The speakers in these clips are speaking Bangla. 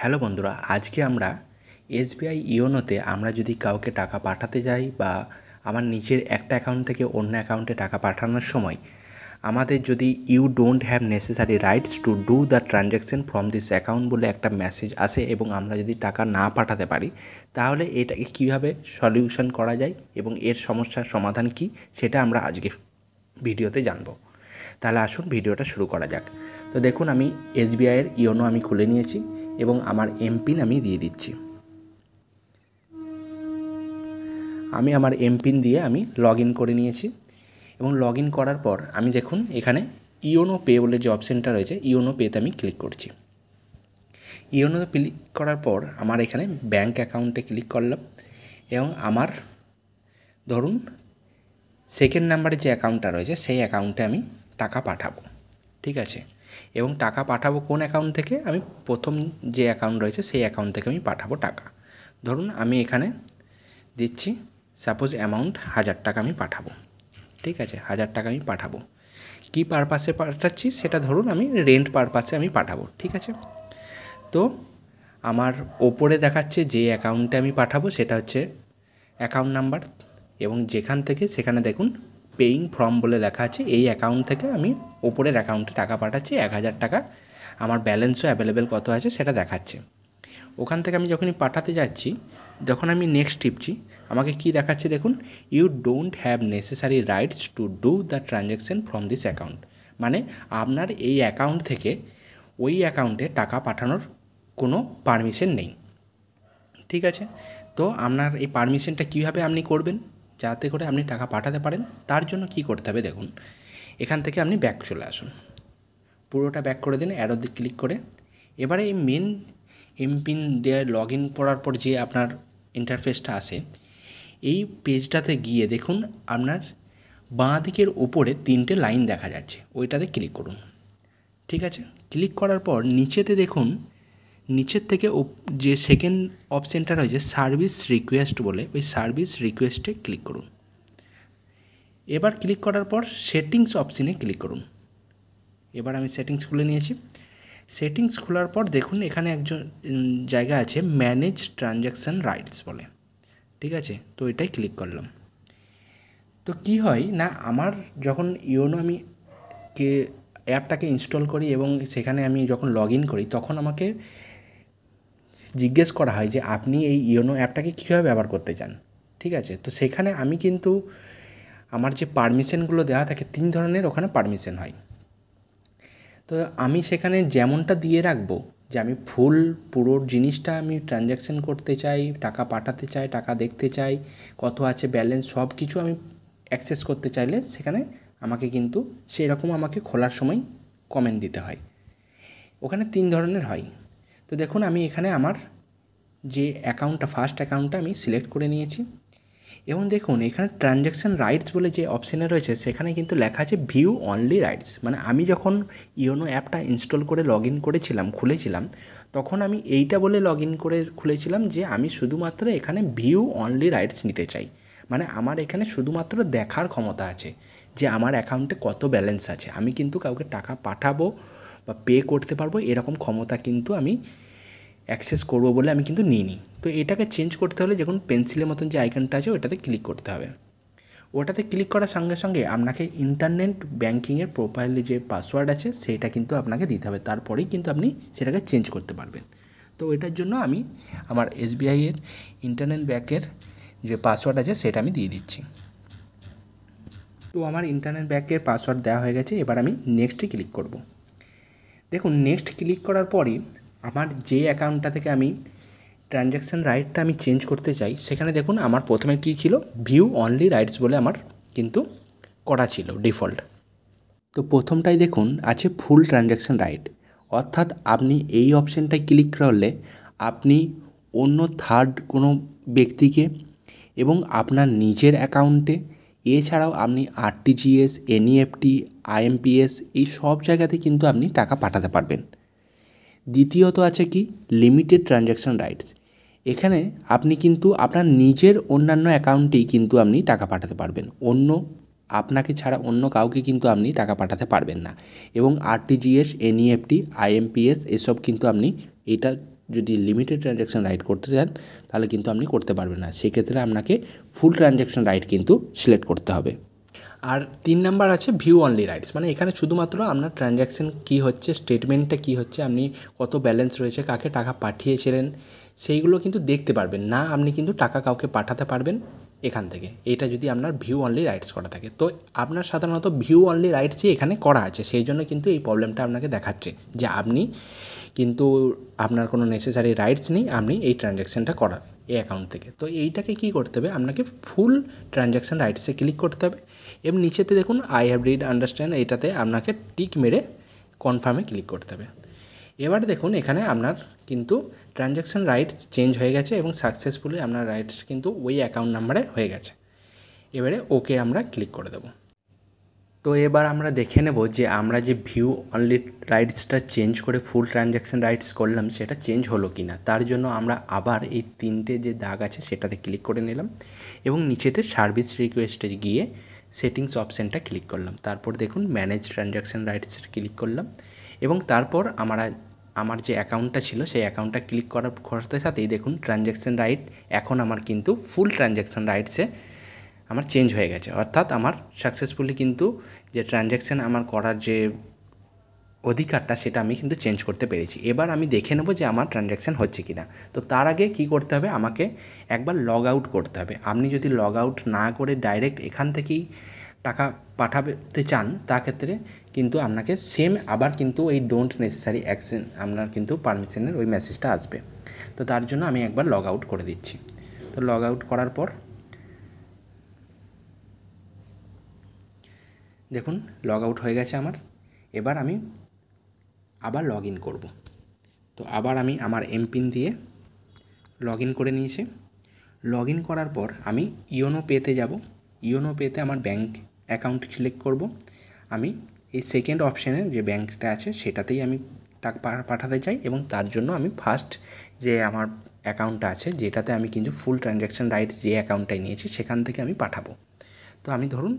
হ্যালো বন্ধুরা, আজকে আমরা এসবিআই ইওনোতে আমরা যদি কাউকে টাকা পাঠাতে যাই বা আমার নিজের একটা অ্যাকাউন্ট থেকে অন্য অ্যাকাউন্টে টাকা পাঠানোর সময় আমাদের যদি you don't have necessary rights to do the transaction from this account বলে একটা মেসেজ আসে এবং আমরা যদি টাকা না পাঠাতে পারি, তাহলে এটাকে কীভাবে সলিউশন করা যায় এবং এর সমস্যার সমাধান কী সেটা আমরা আজকে ভিডিওতে জানব। তাহলে আসুন ভিডিওটা শুরু করা যাক। তো দেখুন, আমি এসবিআইয়ের ইওনো আমি খুলে নিয়েছি এবং আমার এমপিন আমি দিয়ে দিচ্ছি। আমি আমার এমপিন দিয়ে আমি লগ ইন করে নিয়েছি এবং লগ ইন করার পর আমি দেখুন এখানে ইওনো পে বলে যে অপশানটা রয়েছে, ইওনো পেতে আমি ক্লিক করছি। ইওনো ক্লিক করার পর আমার এখানে ব্যাঙ্ক অ্যাকাউন্টে ক্লিক করলাম এবং আমার ধরুন সেকেন্ড নাম্বারে যে অ্যাকাউন্টটা রয়েছে সেই অ্যাকাউন্টে আমি টাকা পাঠাবো, ঠিক আছে। এবং টাকা পাঠাবো কোন অ্যাকাউন্ট থেকে? আমি প্রথম যে অ্যাকাউন্ট রয়েছে সেই অ্যাকাউন্ট থেকে আমি পাঠাবো টাকা। ধরুন আমি এখানে দিচ্ছি সাপোজ অ্যামাউন্ট 1000 টাকা আমি পাঠাবো, ঠিক আছে। 1000 টাকা আমি পাঠাবো। কী পারপাসে পাঠাচ্ছি সেটা ধরুন আমি রেন্ট পারপাসে আমি পাঠাবো, ঠিক আছে। তো আমার ওপরে দেখাচ্ছে যে অ্যাকাউন্টে আমি পাঠাবো সেটা হচ্ছে অ্যাকাউন্ট নাম্বার এবং যেখান থেকে সেখানে দেখুন পেইং ফ্রম বলে লেখা আছে। এই অ্যাকাউন্ট থেকে আমি ওপরের অ্যাকাউন্টে টাকা পাঠাচ্ছি 1000 টাকা। আমার ব্যালেন্সও অ্যাভেলেবেল কত আছে সেটা দেখাচ্ছে। ওখান থেকে আমি যখনই পাঠাতে যাচ্ছি, যখন আমি নেক্সট টিপছি, আমাকে কি দেখাচ্ছে দেখুন, you don't have necessary rights to do the transaction from this account. মানে আপনার এই অ্যাকাউন্ট থেকে ওই অ্যাকাউন্টে টাকা পাঠানোর কোনো পারমিশন নেই, ঠিক আছে। তো আপনার এই পারমিশনটা কীভাবে আপনি করবেন যাতে করে আপনি টাকা পাঠাতে পারেন? তার জন্য কি করতে হবে দেখুন, এখান থেকে আপনি ব্যাক চলে আসুন, পুরোটা ব্যাক করে দিন অ্যারো দিয়ে ক্লিক করে। এবারে এই মেন এমপিন দিয়ে লগ ইন করার পর যে আপনার ইন্টারফেসটা আসে, এই পেজটাতে গিয়ে দেখুন আপনার বাঁ দিকের ওপরে 3টে লাইন দেখা যাচ্ছে, ওইটাতে ক্লিক করুন, ঠিক আছে। ক্লিক করার পর নিচেতে দেখুন, নিচের থেকে যে সেকেন্ড অপশানটা রয়েছে সার্ভিস রিকোয়েস্ট বলে, ওই সার্ভিস রিকোয়েস্টে ক্লিক করুন। এবার ক্লিক করার পর সেটিংস অপশানে ক্লিক করুন। এবার আমি সেটিংস খুলে নিয়েছি। সেটিংস খোলার পর দেখুন এখানে একজন জায়গা আছে ম্যানেজ ট্রানজ্যাকশান রাইটস বলে, ঠিক আছে। তো এটাই ক্লিক করলাম। তো কি হয় না, আমার যখন ইওনো আমি অ্যাপটাকে ইনস্টল করি এবং সেখানে আমি যখন লগ ইন করি, তখন আমাকে জিজ্ঞেস করা হয় যে আপনি এই ইওনো অ্যাপটাকে কীভাবে ব্যবহার করতে চান, ঠিক আছে। তো সেখানে আমি কিন্তু আমার যে পারমিশনগুলো দেওয়া থাকে 3 ধরনের ওখানে পারমিশন হয়। তো আমি সেখানে যেমনটা দিয়ে রাখবো যে আমি পুরো জিনিসটা আমি ট্রানজ্যাকশান করতে চাই, টাকা পাঠাতে চাই, টাকা দেখতে চাই, কত আছে ব্যালেন্স, সব কিছু আমি অ্যাক্সেস করতে চাইলে সেখানে আমাকে কিন্তু সেরকম আমাকে খোলার সময় কমেন্ট দিতে হয়। ওখানে 3 ধরনের হয়। তো দেখুন আমি এখানে আমার যে অ্যাকাউন্টটা ফার্স্ট অ্যাকাউন্টটা আমি সিলেক্ট করে নিয়েছি এবং দেখুন এখানে ট্রানজ্যাকশান রাইটস বলে যে অপশানে রয়েছে সেখানে কিন্তু লেখা আছে ভিউ অনলি রাইটস। মানে আমি যখন ইওনো অ্যাপটা ইনস্টল করে লগ ইন খুলেছিলাম, তখন আমি এইটা বলে লগ ইন করে খুলেছিলাম যে আমি শুধুমাত্র এখানে ভিউ অনলি রাইটস নিতে চাই। মানে আমার এখানে শুধুমাত্র দেখার ক্ষমতা আছে যে আমার অ্যাকাউন্টে কত ব্যালেন্স আছে। আমি কিন্তু কাউকে টাকা পাঠাবো বা পে করতে পারবো এরকম ক্ষমতা কিন্তু আমি অ্যাক্সেস করবো বলে আমি কিন্তু নিইনি। তো এটাকে চেঞ্জ করতে হলে যখন পেন্সিলের মতন যে আইকনটা আছে ওটাতে ক্লিক করতে হবে। ওটাতে ক্লিক করার সঙ্গে সঙ্গে আপনাকে ইন্টারনেট ব্যাঙ্কিংয়ের প্রোফাইলে যে পাসওয়ার্ড আছে সেটা কিন্তু আপনাকে দিতে হবে, তারপরেই কিন্তু আপনি সেটাকে চেঞ্জ করতে পারবেন। তো এটার জন্য আমি আমার এসবিআইয়ের ইন্টারনেট ব্যাঙ্কের যে পাসওয়ার্ড আছে সেটা আমি দিয়ে দিচ্ছি। তো আমার ইন্টারনেট ব্যাঙ্কের পাসওয়ার্ড দেওয়া হয়ে গেছে। এবার আমি নেক্সটে ক্লিক করব। দেখুন নেক্সট ক্লিক করার পরই আমার যে অ্যাকাউন্টটা থেকে আমি ট্রানজ্যাকশান রাইটটা আমি চেঞ্জ করতে চাই, সেখানে দেখুন আমার প্রথমে কী ছিল, ভিউ অনলি রাইটস বলে আমার কিন্তু করা ছিল ডিফল্ট। তো প্রথমটাই দেখুন আছে ফুল ট্রানজ্যাকশান রাইট, অর্থাৎ আপনি এই অপশানটায় ক্লিক করলে আপনি অন্য থার্ড কোনো ব্যক্তিকে এবং আপনার নিজের অ্যাকাউন্টে, এছাড়াও আপনি আরটিজিএস, এনইএফটি, আইএমপিএস এই সব জায়গাতে কিন্তু আপনি টাকা পাঠাতে পারবেন। দ্বিতীয়ত আছে কি লিমিটেড ট্রানজ্যাকশান রাইটস। এখানে আপনি কিন্তু আপনার নিজের অন্যান্য অ্যাকাউন্টেই কিন্তু আপনি টাকা পাঠাতে পারবেন, আপনাকে ছাড়া অন্য কাউকে কিন্তু আপনি টাকা পাঠাতে পারবেন না। এবং আরটিজিএস, এনইএফটি, আইএমপিএস এসব কিন্তু আপনি এটা যদি লিমিটেড ট্রানজ্যাকশন রাইট করতে চান তাহলে কিন্তু আপনি করতে পারবেন না, সেক্ষেত্রে আপনাকে ফুল ট্রানজ্যাকশন রাইট কিন্তু সিলেক্ট করতে হবে। আর 3 নাম্বার আছে ভিউ অনলি রাইটস, মানে এখানে শুধুমাত্র আপনার ট্রানজ্যাকশন কী হচ্ছে, স্টেটমেন্টটা কী হচ্ছে, আপনি কত ব্যালেন্স রয়েছে, কাকে টাকা পাঠিয়েছিলেন সেইগুলো কিন্তু দেখতে পারবেন না, আপনি কিন্তু টাকা কাউকে পাঠাতে পারবেন এখান থেকে। এটা যদি আপনার ভিউ অনলি রাইটস করা থাকে, তো আপনার সাধারণত ভিউ অনলি রাইটসই এখানে করা আছে, সেই জন্য কিন্তু এই প্রবলেমটা আপনাকে দেখাচ্ছে যে আপনি কিন্তু আপনার কোনো নেসেসারি রাইটস নেই আপনি এই ট্রানজ্যাকশানটা করার এই অ্যাকাউন্ট থেকে। তো এইটাকে কী করতে হবে, আপনাকে ফুল ট্রানজ্যাকশান রাইটসে ক্লিক করতে হবে এবং নিচেতে দেখুন আই হ্যাভ রিড আন্ডারস্ট্যান্ড, এইটাতে আপনাকে টিক মেরে কনফার্মে ক্লিক করতে হবে। এবার দেখুন এখানে আপনার কিন্তু ট্রানজ্যাকশান রাইটস চেঞ্জ হয়ে গেছে এবং সাকসেসফুলি আপনার রাইটস কিন্তু ওই অ্যাকাউন্ট নাম্বারে হয়ে গেছে। এবারে ওকে আমরা ক্লিক করে দেবো। তো এবার আমরা দেখে নেব যে আমরা যে ভিউ অনলি রাইটসটা চেঞ্জ করে ফুল ট্রানজ্যাকশান রাইটস করলাম সেটা চেঞ্জ হলো কি না। তার জন্য আমরা আবার এই 3টে যে দাগ আছে সেটাতে ক্লিক করে নিলাম এবং নিচেতে সার্ভিস রিকোয়েস্টে গিয়ে সেটিংস অপশানটা ক্লিক করলাম। তারপর দেখুন ম্যানেজ ট্রানজ্যাকশান রাইটস ক্লিক করলাম এবং তারপর আমার যে অ্যাকাউন্টটা ছিল সেই অ্যাকাউন্টটা ক্লিক করার সাথেই দেখুন ট্রানজ্যাকশান রাইট এখন আমার কিন্তু ফুল ট্রানজ্যাকশান রাইটসে আমার চেঞ্জ হয়ে গেছে, অর্থাৎ আমার সাকসেসফুলি কিন্তু যে ট্রানজ্যাকশান আমার করার যে অধিকারটা সেটা আমি কিন্তু চেঞ্জ করতে পেরেছি। এবার আমি দেখে নেব যে আমার ট্রানজ্যাকশান হচ্ছে কি না। তো তার আগে কী করতে হবে, আমাকে একবার লগ আউট করতে হবে। আপনি যদি লগ আউট না করে ডাইরেক্ট এখান থেকেই টাকা পাঠাতে চান তা ক্ষেত্রে কিন্তু আপনাকে সেম আবার কিন্তু এই ডোন্ট নেসেসারি অ্যাকশন আপনার কিন্তু পারমিশনের ওই মেসেজটা আসবে। তো তার জন্য আমি একবার লগ আউট করে দিচ্ছি। তো লগ আউট করার পর দেখুন লগ আউট হয়ে গেছে আমার। এবার আমি আবার লগ ইন করব। তো আবার আমি আমার এমপিন দিয়ে লগ ইন করে নিয়েছি। লগ ইন করার পর আমি ইওনো পেতে যাব। ইওনো পেতে আমার ব্যাঙ্ক অ্যাকাউন্ট সিলেক্ট করব। আমি এই সেকেন্ড অপশানে যে ব্যাঙ্কটা আছে সেটাতেই আমি টাকা পাঠাতে চাই এবং তার জন্য আমি ফার্স্ট যে আমার অ্যাকাউন্টটা আছে যেটাতে আমি কিন্তু ফুল ট্রানজ্যাকশান রাইটস যে অ্যাকাউন্টটাই নিয়েছি সেখান থেকে আমি পাঠাবো। তো আমি ধরুন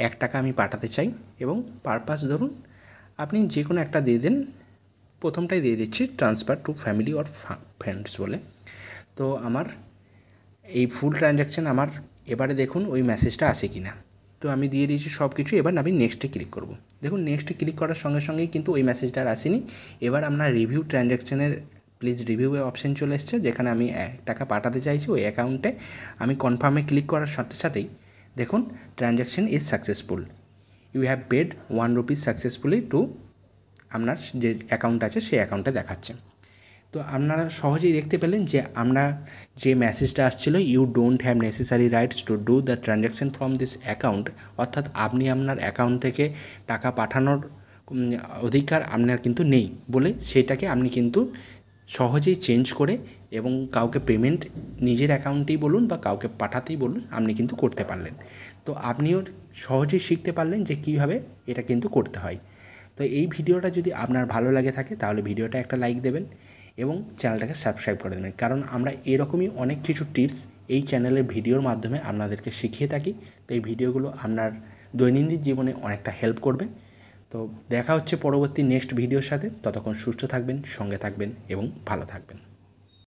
1 টাকা আমি পাঠাতে চাই এবং পারপাস ধরুন আপনি যে কোনো একটা দিয়ে দেন, প্রথমটাই দিয়ে দিচ্ছি transfer to family or friends বলে। তো আমার এই ফুল ট্রানজ্যাকশান আমার এবারে দেখুন ওই মেসেজটা আসে কি না। তো আমি দিয়ে দিয়েছি সব কিছু। এবার আমি নেক্সটে ক্লিক করব। দেখুন নেক্সটে ক্লিক করার সঙ্গে সঙ্গেই কিন্তু ওই মেসেজটা আর আসেনি। এবার আপনার রিভিউ ট্রানজ্যাকশানের প্লিজ রিভিউ অপশান চলে এসছে, যেখানে আমি 1 টাকা পাঠাতে চাইছি ওই অ্যাকাউন্টে। আমি কনফার্মে ক্লিক করার সাথে সাথেই দেখুন transaction is successful, you have paid 1 rupees successfully to আপনার যে অ্যাকাউন্ট আছে সেই অ্যাকাউন্টে দেখাচ্ছে। তো আপনারা সহজেই দেখতে পেলেন যে আমরা যে মেসেজটা আসছিলো you don't have necessary rights to do the transaction from this account, অর্থাৎ আপনি আপনার অ্যাকাউন্ট থেকে টাকা পাঠানোর অধিকার আপনার কিন্তু নেই বলে সেটাকে আপনি কিন্তু সহজেই চেঞ্জ করে এবং কাউকে পেমেন্ট নিজের অ্যাকাউন্টেই বলুন বা কাউকে পাঠাতেই বলুন আপনি কিন্তু করতে পারলেন। তো আপনিও সহজেই শিখতে পারলেন যে কীভাবে এটা কিন্তু করতে হয়। তো এই ভিডিওটা যদি আপনার ভালো লাগে থাকে তাহলে ভিডিওটা একটা লাইক দেবেন এবং চ্যানেলটাকে সাবস্ক্রাইব করে দেবেন, কারণ আমরা এরকমই অনেক কিছু টিপস এই চ্যানেলের ভিডিওর মাধ্যমে আপনাদেরকে শিখিয়ে থাকি। তো এই ভিডিওগুলো আপনার দৈনন্দিন জীবনে অনেকটা হেল্প করবে। তো দেখা হচ্ছে পরবর্তী নেক্সট ভিডিওর সাথে। ততক্ষণ সুস্থ থাকবেন, সঙ্গে থাকবেন এবং ভালো থাকবেন।